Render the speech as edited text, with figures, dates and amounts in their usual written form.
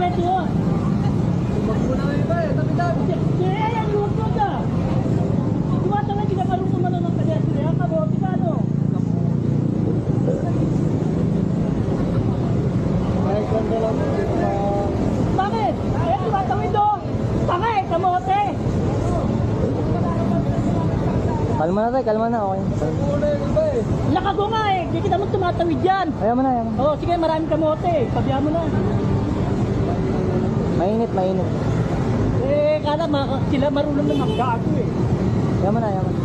pwede yun. Magmuna kayo ba eh, tabi-tabi. Ayan, huwag ko ka. Tumatang hindi ka marunong umano ng pedestrian. Ang kabote ka, ano? Ay, ganda lang. Bakit? Ayan, tumatawid do. Tanga eh, kamote. Kalma na tayo, kalma na, okay. Magmuna yung iba eh. Lakago nga eh. Hindi kita mo tumatawid yan. Ayaw mo na, ayaw mo. Oo, sige, maraming kamote. Pabihan mo na. Mainit, mainit. Eh, kala sila marunong na maggago eh. Ayaw mo na, ayaw mo.